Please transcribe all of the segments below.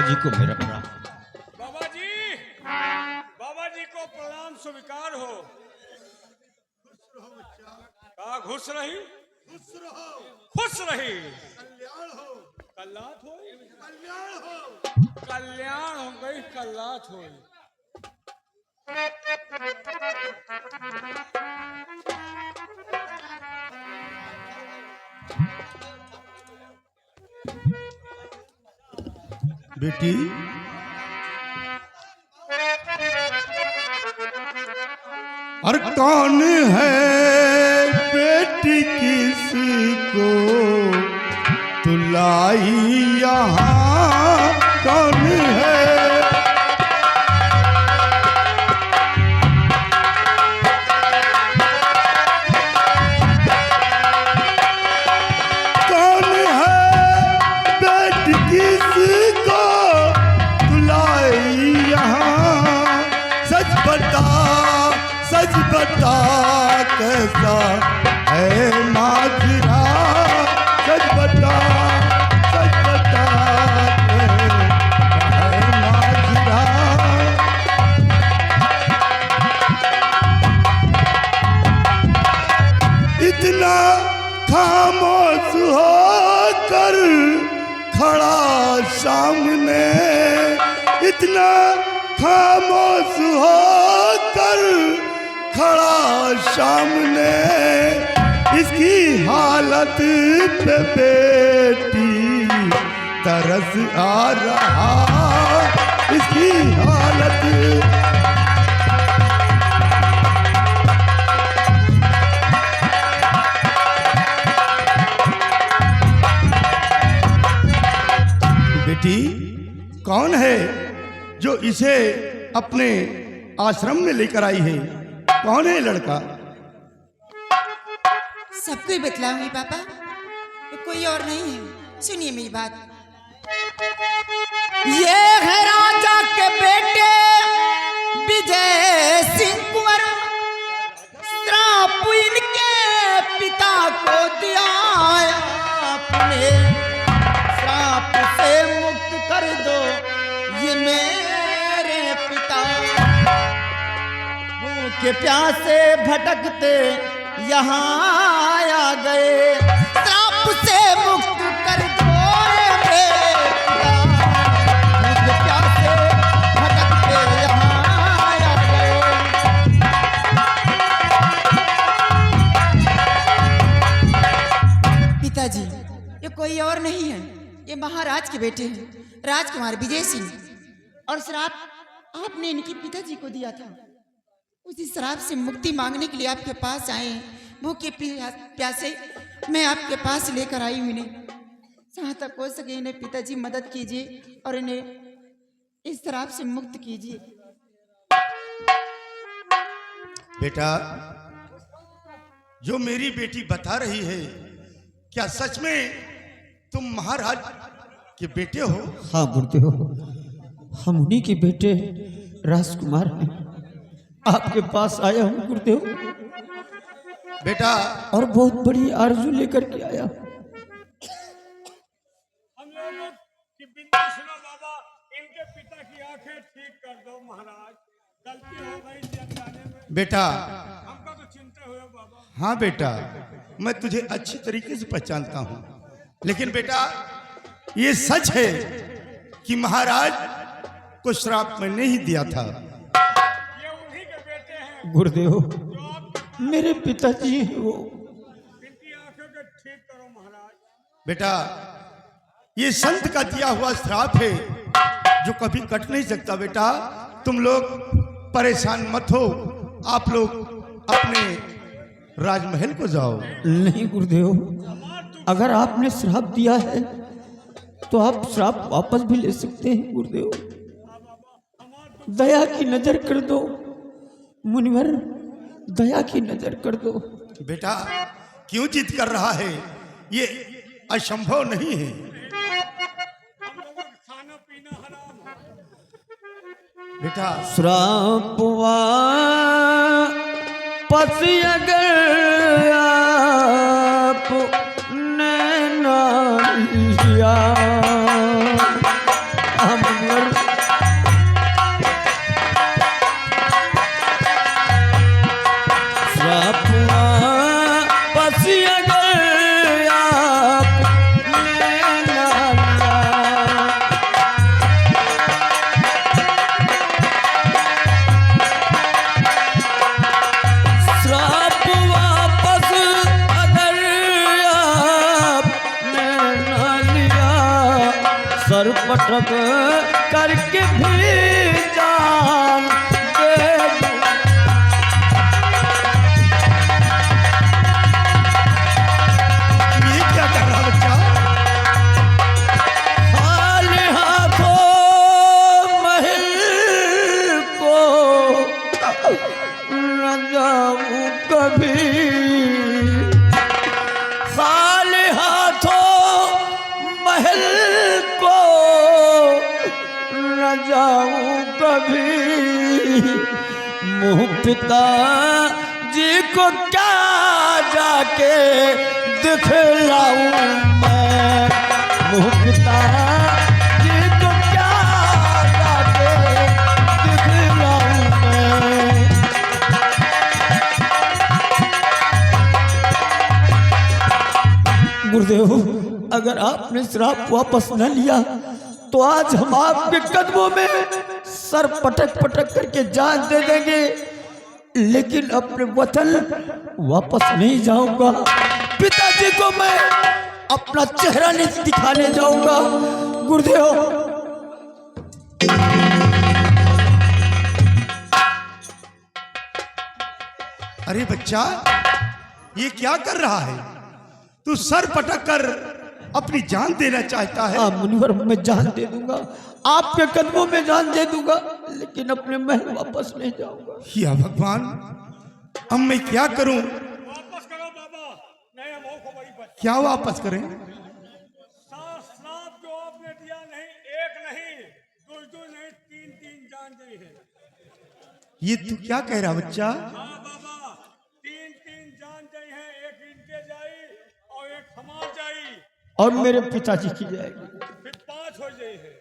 जी को मेरा प्रणाम। बाबा जी को प्रणाम स्वीकार हो। का खुश रही, खुश रही, कल्याण हो गई, कल्याण हो। बेटी और कौन है बेटी किसको तुलाई यहाँ कौन है? कौन है बेटी किसको तुलाई यहाँ? सच बता कैसा है माजरा? सच बता कैसा है माजरा? इतना खामोश होकर खड़ा सामने, इतना खामोश होकर खड़ा सामने, इसकी हालत पे बेटी तरस आ रहा, इसकी हालत। बेटी कौन है जो इसे अपने आश्रम में लेकर आई है? कौन है लड़का? सबको ही बतलाऊंगी पापा, कोई और नहीं है। सुनिए मेरी बात। ये है राजा के बेटे विजय सिंह कुंवर, श्राप इनके पिता को दिया आपने, श्राप से मुक्त कर दो ये मेरे पिता। भूखे प्यासे भटकते यहाँ आ गए, श्राप से मुक्त कर दो ये मेरे पिता। भूखे प्यासे भटकते यहाँ आ गए। पिताजी ये कोई और नहीं है, ये महाराज के बेटे हैं, राजकुमार विजय सिंह। और श्राप आपने इनके पिताजी को दिया था, उसी श्राप से मुक्ति मांगने के लिए आपके पास आए हैं। भूखे प्यासे मैं आपके पास लेकर आई हूँ इन्हें। जहाँ तक हो सके इन्हें पिताजी मदद कीजिए और इन्हें इस श्राप से मुक्त कीजिए। बेटा जो मेरी बेटी बता रही है, क्या सच में तुम महाराज के बेटे हो? हाँ गुरुदेव, हम उन्हीं के बेटे राजकुमार हैं। आपके पास आया हूँ गुरुदेव, बेटा और बहुत बड़ी आरजू लेकर के आया। हम लोगों की विनती सुनो बाबा, इनके पिता की आंखें ठीक कर दो महाराज, गलती हो गई थी अनजाने में। बेटा हमको तो चिंता हुआ बाबा। हाँ बेटा, मैं तुझे अच्छी तरीके से पहचानता हूँ, लेकिन बेटा ये सच है कि महाराज को श्राप मैंने ही दिया था। ये उन्हीं के बेटे हैं गुरुदेव मेरे पिताजी हैं वो। इनकी आंखों को ठीक करो महाराज। बेटा ये संत का दिया हुआ श्राप है जो कभी कट नहीं सकता। बेटा तुम लोग परेशान मत हो, आप लोग अपने राजमहल को जाओ। नहीं गुरुदेव, अगर आपने श्राप दिया है तो आप श्राप वापस भी ले सकते हैं गुरुदेव। दया की नजर कर दो मुनिवर, दया की नजर कर दो। बेटा क्यों जिद कर रहा है? ये असंभव नहीं है। हम लोगों का खाना पीना हराम है। बेटा श्राप वापस अगर आप ने ना लिया, हम रब करके भी जान दे दूं। ये क्या कर रहा बच्चा? खाली हाथों महल को न जाऊं कभी, खाली हाथों महल को न जाऊं कभी। मुँह पिता जी को क्या जाके दिखलाऊं मैं, मुँह पिता जी को क्या जाके दिखलाऊं मैं। गुरुदेव, अगर आपने श्राप वापस न लिया तो आज हम आपके कदमों में सर पटक पटक करके जान दे देंगे, लेकिन अपने वतन वापस नहीं जाऊंगा। पिताजी को मैं अपना चेहरा नहीं दिखाने जाऊंगा। गुरुदेव, अरे बच्चा, ये क्या कर रहा है? तू सर पटक कर अपनी जान देना चाहता है? हाँ मुनिवर, मैं जान दे दूंगा, आपके कदमों में जान दे दूंगा, लेकिन अपने महल वापस नहीं जाऊंगा। या भगवान, अब मैं क्या करूं? वापस करो बाबा, नहीं हम को बड़ी बच्चा। क्या वापस करें? श्राप जो आपने दिया नहीं, एक नहीं, दो नहीं, तीन जान गई है। ये तू क्या कह रहा बच्चा? हाँ बाबा, तीन जान गई है, एक इनके जाई और एक हमार जाई और मेरे पिताजी की जाएगी, फिर 5 हो जाई है।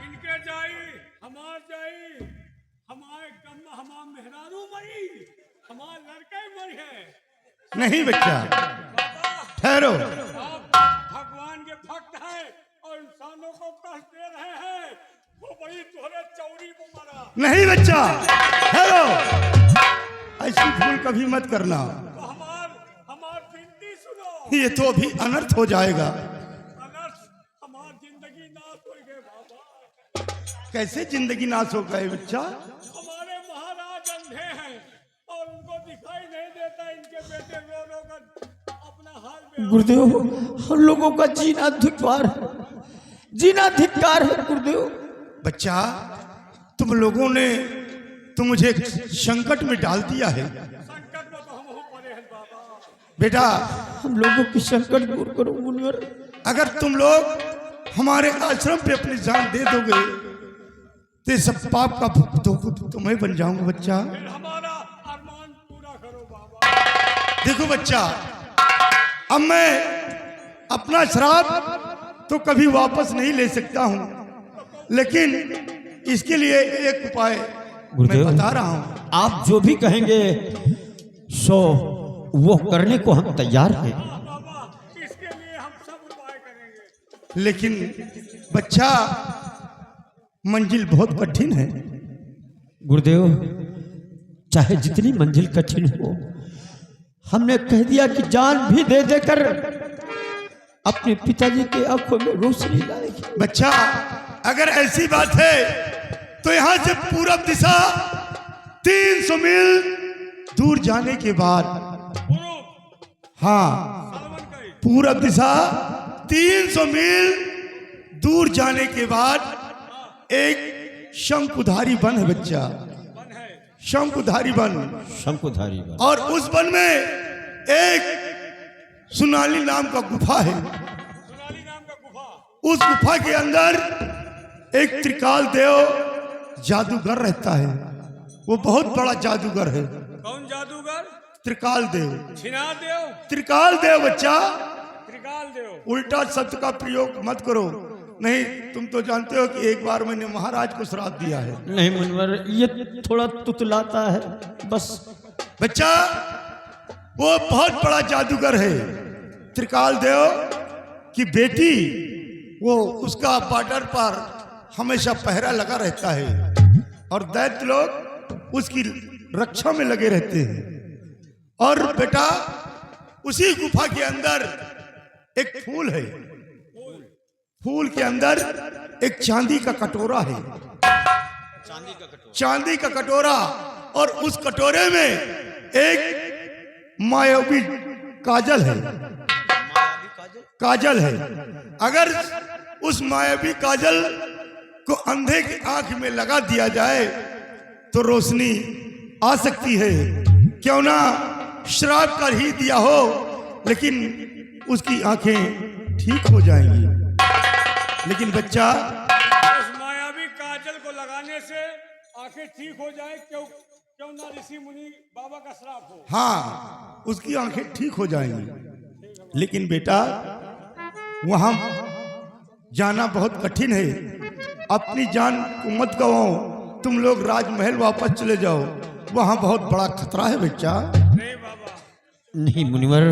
इनके जाई, हमार जाई, हमारे गम हमार मेहरारू मरी, हमार लड़के मरी है। नहीं बच्चा, बाबा, ठहरो। आप भगवान के भक्त हैं और इंसानों को कष्ट दे रहे हैं, वो बड़ी तुहरे चौड़ी को मरा। नहीं बच्चा, ठहरो। ऐसी भूल कभी मत करना, तो हमार विनती सुनो। ये तो अभी अनर्थ हो जाएगा। अनर्थ, हमार जिंदगी नाश हो गए बाबा। कैसे जिंदगी नाश हो गए बच्चा? हमारे महाराज अंधे हैं और उनको दिखाई नहीं देता, इनके बेटे रो रो कर अपना हाल में। गुरुदेव, हम लोगों का जीना धिक्कार है, जीना धिक्कार है। गुरुदेव, बच्चा, तुम लोगों ने तो मुझे संकट में डाल दिया है। संकट में तो हम हो पड़े हैं बाबा। बेटा, हम लोगों की संकट दूर करो मुनिवर। अगर तुम लोग हमारे आश्रम पे अपनी जान दे दोगे तो ये सब पाप का भुगतान तुम्हें बन जाऊंगा बच्चा। फिर हमारा अरमान पूरा करो बाबा। देखो बच्चा, अब मैं अपना श्राप तो कभी वापस नहीं ले सकता हूं, लेकिन इसके लिए एक उपाय मैं गुरुदेव, बता रहा हूं। आप जो भी कहेंगे सो वो करने को हम तैयार हैं। बाबा, इसके लिए हम सब उपाय करेंगे। लेकिन बच्चा, मंजिल बहुत कठिन है। गुरुदेव, चाहे जितनी मंजिल कठिन हो, हमने कह दिया कि जान भी दे देकर अपने पिताजी के आंखों में रोशनी लाएगी। बच्चा, अगर ऐसी बात है तो यहां से पूरब दिशा 300 मील दूर जाने के बाद, हाँ, पूरब दिशा 300 मील दूर जाने के बाद एक शंकुधारी वन है बच्चा, शंकुधारी वन। शंकुधारी वन। और उस वन में एक सुनाली नाम का गुफा है। सोनाली नाम का गुफा। उस गुफा के अंदर एक त्रिकाल देव जादूगर रहता है। वो बहुत बड़ा जादूगर है। कौन जादूगर? त्रिकाल देव। छिनार देव? त्रिकाल देव बच्चा, त्रिकाल देव। उल्टा शब्द का प्रयोग मत करो, नहीं तुम तो जानते हो कि एक बार मैंने महाराज को श्राप दिया है। नहीं मुनिवर, ये थोड़ा तुतलाता है बस। बच्चा, वो बहुत बड़ा जादूगर है। त्रिकाल देव की बेटी, वो उसका बॉर्डर पर हमेशा पहरा लगा रहता है और दैत्य लोग उसकी रक्षा में लगे रहते हैं। और बेटा, उसी गुफा के अंदर एक फूल है। फूल के अंदर एक चांदी का कटोरा है, चांदी का कटोरा, और उस कटोरे में एक मायावी काजल है, काजल है। अगर उस मायावी काजल को अंधे की आंख में लगा दिया जाए तो रोशनी आ सकती है। क्यों ना श्राप कर ही दिया हो, लेकिन उसकी आंखें ठीक हो जाएंगी। लेकिन बच्चा, उस मायावी काजल को लगाने से आंखें ठीक हो जाए, क्यों ना ऋषि मुनि बाबा का श्राप हो। हाँ, उसकी आंखें ठीक हो जाएंगी। लेकिन बेटा, वहां जाना बहुत कठिन है। अपनी जान को मत गवाओ, तुम लोग राजमहल वापस चले जाओ, वहां बहुत बड़ा खतरा है बच्चा। नहीं बाबा, नहीं मुनिवर,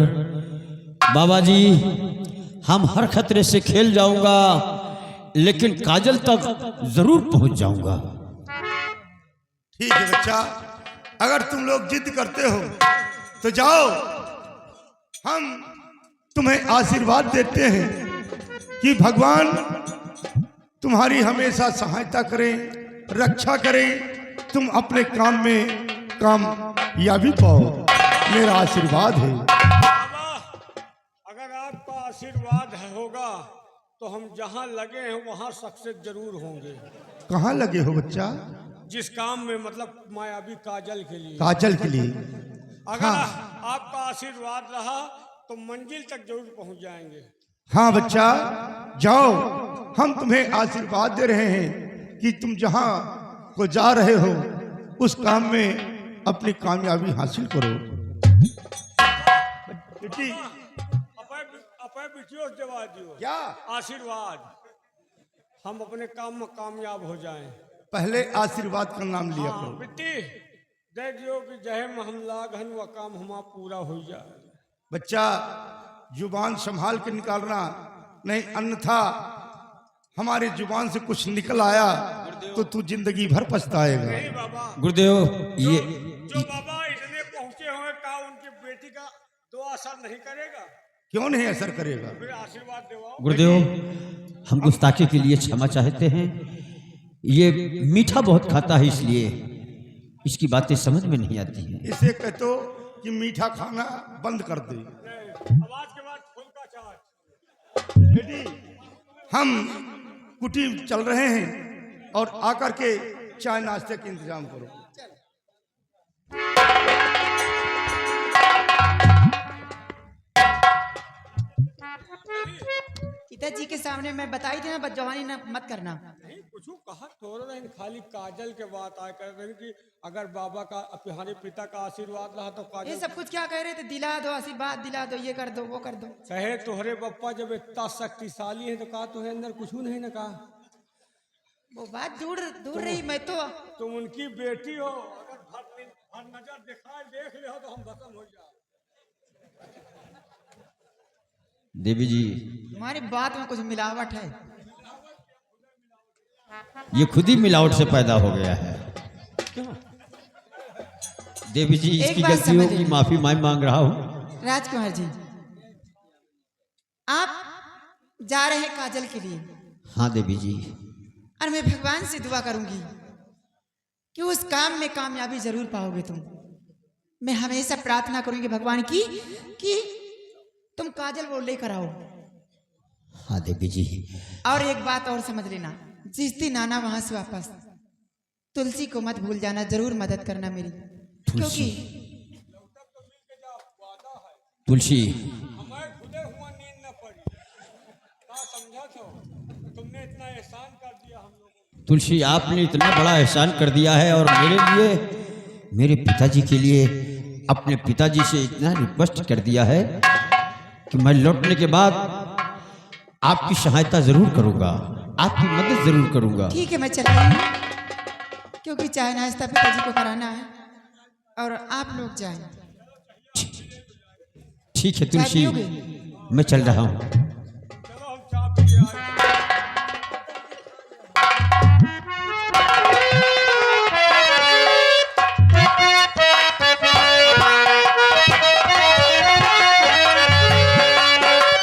बाबा जी हम हर खतरे से खेल जाऊंगा, लेकिन काजल तक जरूर पहुंच जाऊंगा। ठीक है बच्चा, अगर तुम लोग जिद करते हो तो जाओ। हम तुम्हें आशीर्वाद देते हैं कि भगवान तुम्हारी हमेशा सहायता करें, रक्षा करें, तुम अपने काम में कामयाबी पाओ। मेरा आशीर्वाद है। बाबा अगर आपका आशीर्वाद होगा तो हम जहाँ लगे हैं वहाँ सक्सेस जरूर होंगे। कहाँ लगे हो बच्चा? जिस काम में, मतलब मायावी काजल के लिए। काजल के लिए। अगर हाँ। आपका आशीर्वाद रहा तो मंजिल तक जरूर पहुंच जाएंगे। हाँ बच्चा, जाओ। हम तुम्हें आशीर्वाद दे रहे हैं कि तुम जहां को जा रहे हो उस काम में अपनी कामयाबी हासिल करो। बेटी, अपने बिटियों से जवाब दियो। क्या आशीर्वाद, हम अपने काम में कामयाब हो जाएं। पहले आशीर्वाद का नाम लिया हाँ, करो। बेटी दे दियो कि जय महमला घन व काम हमारा पूरा हो जाए। बच्चा, जुबान संभाल के निकालना, नहीं अन्यथा हमारी जुबान से कुछ निकल आया तो तू जिंदगी भर पछताएगा। नहीं बाबा, गुरुदेव, ये जो बाबा इतने पहुंचे हुए का उनकी बेटी का दुआ असर नहीं करेगा? क्यों नहीं असर करेगा? फिर आशीर्वाद दिवाओ। गुरुदेव, हम गुस्ताखी के लिए क्षमा चाहते हैं। ये मीठा बहुत खाता है, इसलिए इसकी बातें समझ में नहीं आती हैं। इसे कहतो कि मीठा खाना बंद कर दे। आवाज के बाद फूल का चार्ज। बेटी, हम कुटी चल रहे हैं और आकर के चाय नाश्ते का इंतजाम करो। पिताजी के सामने मैं बताई थी ना, बदजवानी ना मत करना। नहीं कुछ कहा थोड़ा नहीं, खाली काजल के बात आए कर रहे कि अगर बाबा का, हमारे पिता का आशीर्वाद रहा तो ये काजल। सब कुछ क्या कह रहे थे? दिला दो आशीर्वाद, दिला दो, ये कर दो, वो कर दो। कहे तोहरे बप्पा जब इतना शक्तिशाली है तो कहा तुम्हें अंदर कुछ नहीं ना कहा। वो बात दूर दूर रही। मैं तो तुम उनकी बेटी हो, अगर भर नजर दिखाए देख ले हो तो हम खत्म हो जाए। देवी जी, तुम्हारी बात में कुछ मिलावट है। ये खुद ही मिलावट से पैदा हो गया है। देवी जी, एक इसकी बात गलतियों समझिए। की माफी मैं मांग रहा हूँ। राजकुमार जी, आप जा रहे हैं काजल के लिए, हाँ देवी जी, और मैं भगवान से दुआ करूंगी कि उस काम में कामयाबी जरूर पाओगे तुम। मैं हमेशा प्रार्थना करूंगी भगवान की कि तुम काजल वो लेकर आओ। हाँ देवी जी। और एक बात और समझ लेना, जिस दिन आना वहां से वापस तुलसी को मत भूल जाना, जरूर मदद करना मेरी। क्योंकि तुलसी, हमें खुदे हुआ नींद न पड़ी। क्या समझा तो तुमने इतना एहसान कर दिया हम लोगों को। तुलसी, आपने इतना बड़ा एहसान कर दिया है और मेरे लिए, मेरे पिताजी के लिए अपने पिताजी से इतना रिक्वेस्ट कर दिया है कि मैं लौटने के बाद आपकी सहायता जरूर करूंगा, आपकी मदद जरूर करूंगा। ठीक है, मैं चल रही हूँ, क्योंकि चाय नाश्ता पिताजी को कराना है और आप लोग जाएं। ठीक है चाय तुलसी, पियोगे? मैं चल रहा हूँ।